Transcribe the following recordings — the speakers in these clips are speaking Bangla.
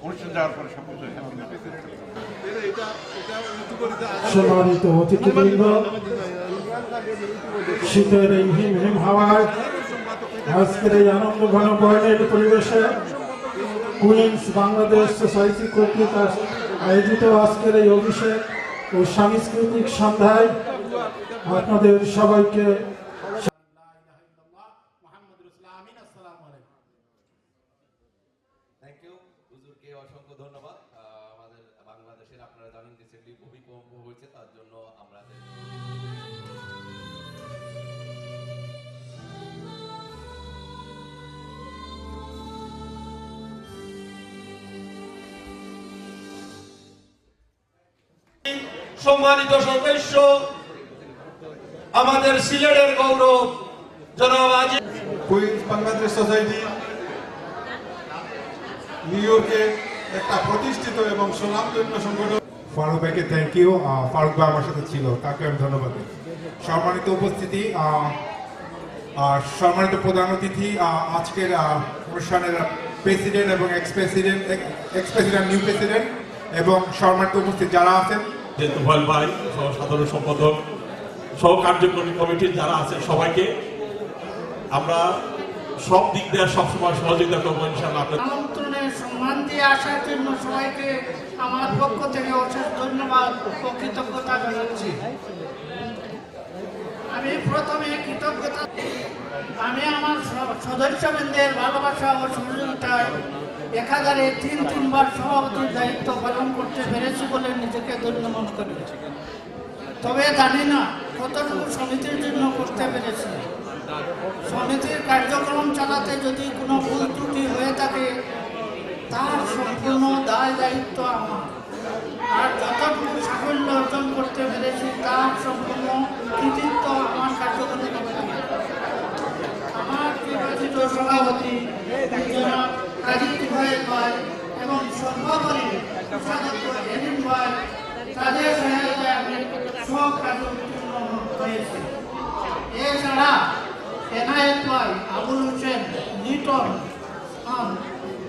অনুষ্ঠান যাওয়ার পরে সব কিছু সম্মানিত অতিথিবৃন্দ, শীতের এই হিম হিম হাওয়ায় আজকের এই আনন্দ ঘন বর্ণের পরিবেশে কুইন্স বাংলাদেশ সোসাইটি কর্তৃক আয়োজিত আজকের এই অভিষেক ও সাংস্কৃতিক সন্ধ্যায় আপনাদের সবাইকে অসংখ্য ধন্যবাদ। আমাদের বাংলাদেশের আপনারা জানেন রিসেন্টলি ভূমিকম্প হয়েছে, তার জন্য আমরা সম্মানিত সদস্য, আমাদের সিলেটের গৌরব জনাব Aziz Queens Bangladesh society new ইয়র্কে একটা প্রতিষ্ঠিত এবং সুনামধন্য সংগঠন। ফারুক ভাইকে থ্যাংক ইউ। ফারুক ভাই আমার সাথে ছিল, তাকে আমি ধন্যবাদ দিই। সম্মানিত উপস্থিতি, সম্মানিত প্রধান অতিথি, আজকের অনুষ্ঠানের প্রেসিডেন্ট এবং এক্স প্রেসিডেন্ট নিউ প্রেসিডেন্ট এবং সম্মানিত উপস্থিত যারা আছেন, তুফাইল ভাই সহ সাধারণ সম্পাদক সহ কার্যকরী কমিটির যারা আছেন, সবাইকে আমরা সব দিক দিয়ে সবসময় সহযোগিতা করবো ইনশাআল্লাহ। আমন্ত্রণের সম্মান দিয়ে আসার জন্য সবাইকে আমার পক্ষ থেকে অশেষ ধন্যবাদ ও কৃতজ্ঞতা জানাচ্ছি। আমি প্রথমে কৃতজ্ঞতা আমি আমার সদস্যবৃন্দের ভালোবাসা ও সহযোগিতায় 1000-এ তিনবার সভাপতির দায়িত্ব পালন করতে পেরেছি বলে নিজেকে ধন্য মনে করি। তবে জানি না কতটুকু সমিতির জন্য করতে পেরেছি। সমিতির কার্যক্রম চালাতে যদি কোনো ভুল ত্রুটি হয়ে থাকে তার সম্পূর্ণ দায় দায়িত্ব আমার, আর যতটুকু সাফল্য অর্জন করতে পেরেছি তার সম্পূর্ণ কৃতিত্ব আমার কার্যকরী কমিটি। আমার নির্বাচিত সভাপতি জনাব কাজী তুফাইল ভাই এবং সর্বোপরি কোষাধ্যক্ষ এলিন ভাই, তাদের সহায়তায় আমি সব কাজে উত্তীর্ণ হয়েছি। এছাড়া এনায়েত ভাই, আবুল হোসেন, লিটন,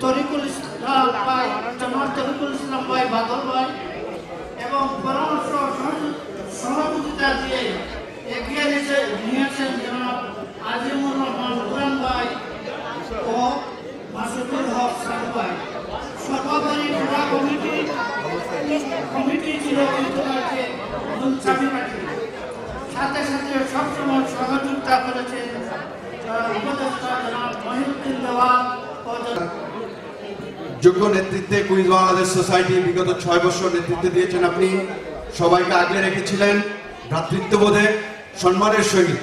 তরিকুল ইসলাম ভাই, জনাব তরিকুল ইসলাম ভাই, বাদল ভাই এবং পরামর্শ সহযোগিতা দিয়ে এগিয়ে নিয়েছেন জনাব আজিমুর রহমান কুরআন ভাই ও মাসুদুল হক সালু ভাই। সর্বোপরি পুরা কমিটি ছিল ঐক্যবাদে চাবিকাঠি, সাথে সাথে সবসময় সহযোগিতা করেছেন উপদেষ্টা জনাব মহিউদ্দিন দেওয়ান ও যোগ্য নেতৃত্বে কুইন্স বাংলাদেশ সোসাইটি বিগত 6 বছর নেতৃত্ব দিয়েছেন। আপনি সবাইকে আগলে রেখেছিলেন ভ্রাতৃত্ববোধে, সম্মানের সহিত।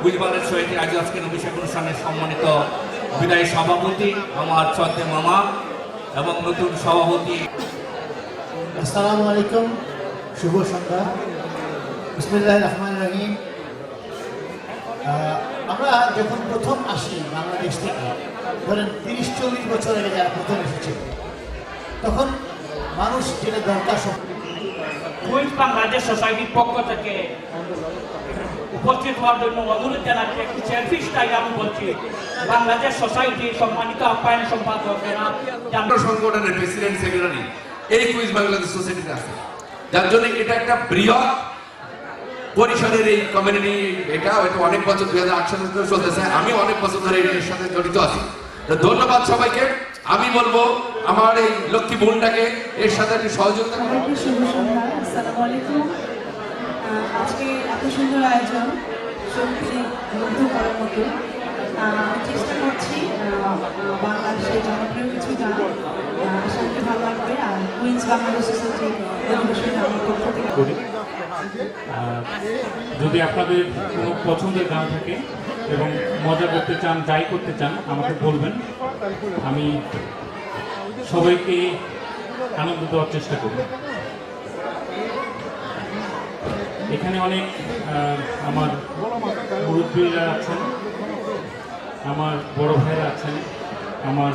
কুইন্স বাংলাদেশ সোসাইটির আজকের অভিষেক অনুষ্ঠানের সম্মানিত বিদায়ী সভাপতি আমার শ্রদ্ধেয় মামা এবং নতুন সভাপতি। আসসালামু আলাইকুম, শুভ সন্ধ্যা। বিসমিল্লাহির রহমানির রহিম। আমরা যখন প্রথম আসি বাংলাদেশ থেকে, ধরেন 30-40 বছর আগে যারা প্রথম এসেছে, তখন মানুষ যেটা দরকার কুইন্স বাংলাদেশ সোসাইটির পক্ষ থেকে উপস্থিত হওয়ার জন্য অনুরোধ জানাচ্ছি। একটু সেলফিশ তাই আমি বলছি, বাংলাদেশ সোসাইটির সম্মানিত আহ্বায়ক সম্পাদক সংগঠনের প্রেসিডেন্ট সেক্রেটারি এই কুইন্স বাংলাদেশ সোসাইটিতে আছে, যার জন্য এটা একটা বৃহৎ পরিসরের এই কমিউনিটি। এটা হয়তো অনেক বছর 2008 সাল থেকে চলতেছে, আমি অনেক বছর ধরে এর সাথে জড়িত আছি। ধন্যবাদ সবাইকে। আমি বলবো আমার এই লক্ষ্মী বোনটাকে এর সাথে একটু সহযোগিতা করুন। আসসালামু আলাইকুম। আজকে এত সুন্দর আয়োজন সত্যি মুগ্ধ করার মতো। আমি চেষ্টা করছি বাংলাদেশের জনপ্রিয় কিছু গান, আশা করি ভালো লাগবে। আর কুইন্স বাংলাদেশ সোসাইটি আমার পক্ষ থেকে করি। যদি আপনাদের কোনো পছন্দের গান থাকে এবং মজা করতে চান, যাই করতে চান আমাকে বলবেন, আমি সবাইকে আনন্দ দেওয়ার চেষ্টা করি। এখানে অনেক আমার মুরব্বীরা আছেন, আমার বড় ভাইরা আছেন, আমার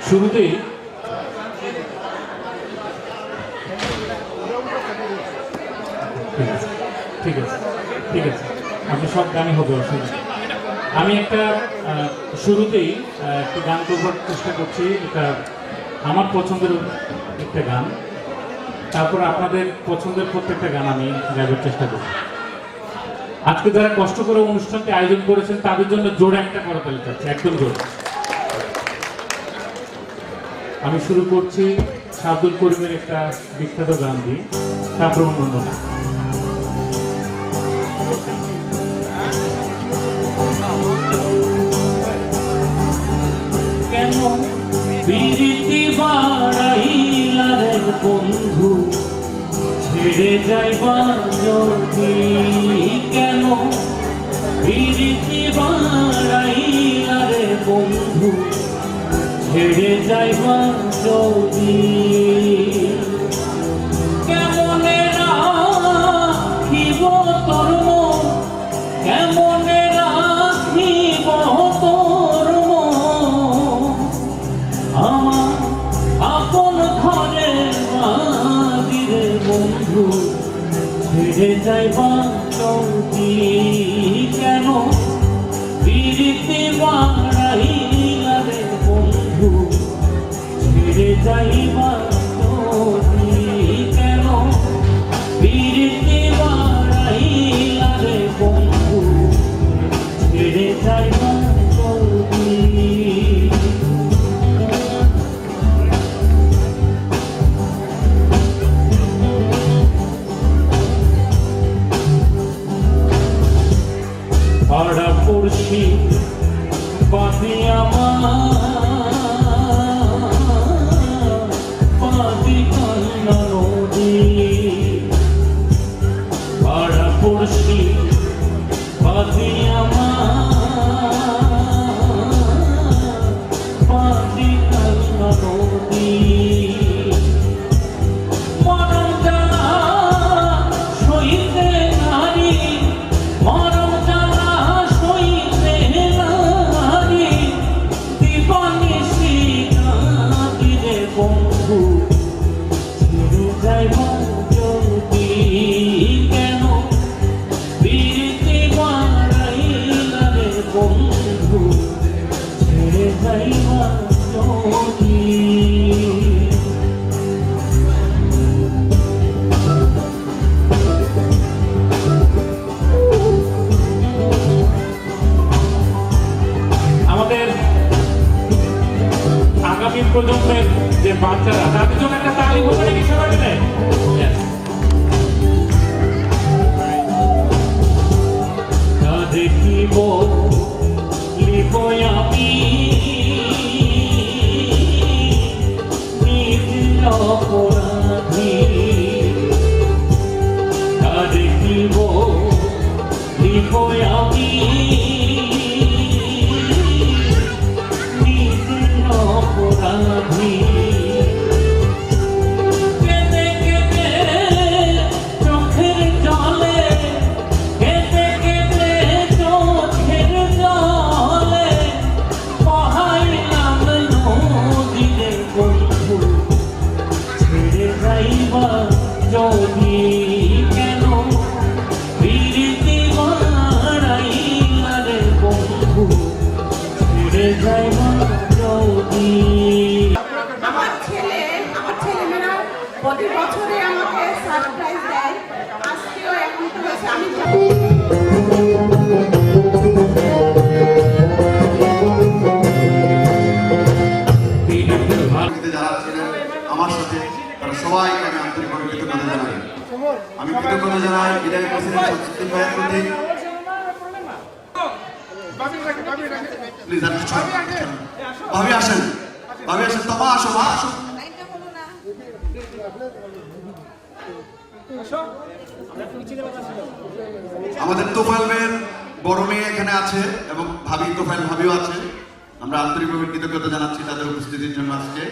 শুরুতেই ঠিক আছে ঠিক আছে ঠিক আছে, আপনি সব গানই হবে, অসুবিধা নেই। আমি একটা শুরুতেই একটি গান করবার চেষ্টা করছি, এটা আমার পছন্দের একটা গান, তারপর আপনাদের পছন্দের প্রত্যেকটা গান আমি গাইবার চেষ্টা করব। আজকে যারা কষ্ট করে অনুষ্ঠানটি আয়োজন করেছেন তাদের জন্য জোরে একটা করতালি চাচ্ছি, একদম জোরে। আমি শুরু করছি আব্দুল করিমের একটা বিখ্যাত গান দিয়ে, তারপর বন্দনা। কেন প্রীতি বাড়াইলা রে বন্ধু, ছেড়ে যাইবার যদি, কেন প্রীতি বাড়াইলা রে বন্ধু, ছেড়ে যাইবার যদি, কেমনে রাখিব তোর মন, কেমনে রাখিব তোর মন, আমার আপন ঘরে বাদিরে বন্ধু, ছেড়ে যাইবার যদি, কেন প্রীতি বাড়াইলা রে বন্ধু, ছেড়ে যাইবার যদি, কেন প্রীতি বাড়াইলা রে বন্ধু, ছেড়ে যাইবার যদি। পাড়া পড়শি বাদি আমার, বাদি কান্না নদী, পাড়া পড়শি বাদি আমার, বাদি কান্না নদী, মরম জানা সইতে নারী, মরম জানা সইতে নারী, দিবানিশি কাঁদিরে বন্ধু, ছেড়ে যাইবার যদি, কেন প্রীতি বাড়াইলা রে বন্ধু, ছেড়ে যাইবার যদি। আমাদের আগামী প্রজন্মের যে বাচ্চারা, তাদের জন্য একটা তালি হবে নাকি সবাই মিলে? Yes. তা দেখিব লিব আমি নিজ অপরাধী, তা দেখিব লিব আমি নিজ অপরাধী, কেঁদে কেঁদে চোখের জলে, কেঁদে কেঁদে চোখের জলে, বহাইলাম নদীরে বন্ধু, ছেড়ে যাইবার যদি, কেন প্রীতি বাড়াইলা রে বন্ধু, ছেড়ে যাইবার যদি। আমার ছেলেমেয়েরা প্রতি বছরে আমাকে সারপ্রাইজ দেয়, আজকেও এখন তো হয়েছে আমি যারা ছিলেন আমার সাথে, তারা সবাইকে আমি আন্তরিকভাবে কৃতজ্ঞতা জানাই। আমি কৃতজ্ঞতা জানাই বিদায়ী প্রেসিডেন্ট শামসুদ্দিন ভাইয়ের প্রতি। প্লিজ ভাবি আসেন, ভাবি আসেন, তোমা আসো, মা আসো। আমাদের তোফায়েল ভাইয়ের বড় মেয়ে এখানে আছে এবং ভাবি, তোফায়েল ভাবিও আছে। আমরা আন্তরিকভাবে কৃতজ্ঞতা জানাচ্ছি তাদের উপস্থিতির জন্য। আজকে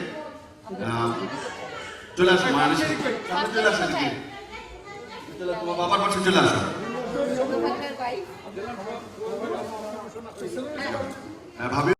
চলে আসো, মা চলে আসো, তোমার বাবার পাশে চলে আসো। ভাবি